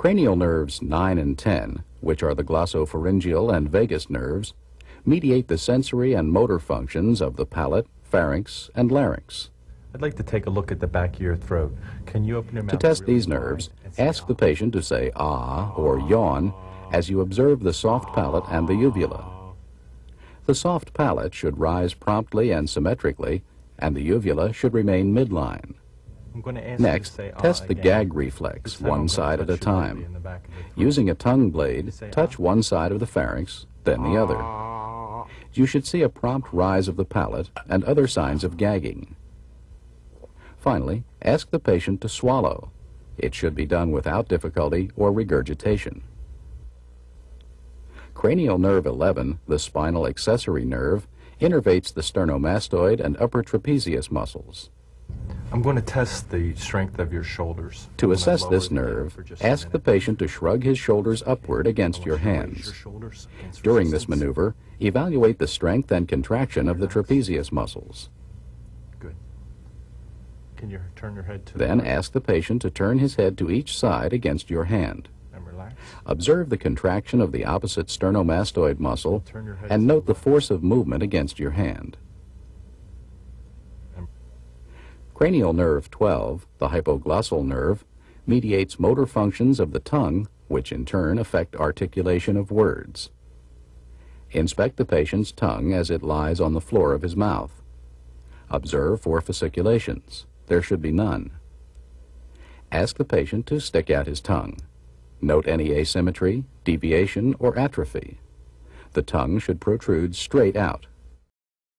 Cranial nerves 9 and 10, which are the glossopharyngeal and vagus nerves, mediate the sensory and motor functions of the palate, pharynx, and larynx. I'd like to take a look at the back of your throat. Can you open your mouth? To test really these wide nerves, and say ask the patient to say ah or yawn as you observe the soft palate and the uvula. The soft palate should rise promptly and symmetrically, and the uvula should remain midline. I'm going to ask Next, you to say test the again. gag reflex, This time I'm one gonna side at a touch your belly in time. the back of the throat. Using a tongue blade, Say touch one side of the pharynx, then the other. You should see a prompt rise of the palate and other signs of gagging. Finally, ask the patient to swallow. It should be done without difficulty or regurgitation. Cranial nerve 11, the spinal accessory nerve, innervates the sternomastoid and upper trapezius muscles. I'm going to test the strength of your shoulders. To I'm gonna assess lower this the head nerve, for just a ask the minute. patient to shrug his shoulders upward against your I want you to raise hands. your shoulders against During this resistance. maneuver, evaluate the strength and contraction of the trapezius muscles. Good. Can you turn your head to Then the right ask the patient to turn his head to each side against your hand. and relax? Observe the contraction of the opposite sternomastoid muscle Turn your head and to note the left. force of movement against your hand. And Cranial nerve 12, the hypoglossal nerve, mediates motor functions of the tongue, which in turn affect articulation of words. Inspect the patient's tongue as it lies on the floor of his mouth. Observe for fasciculations. There should be none. Ask the patient to stick out his tongue. Note any asymmetry, deviation, or atrophy. The tongue should protrude straight out.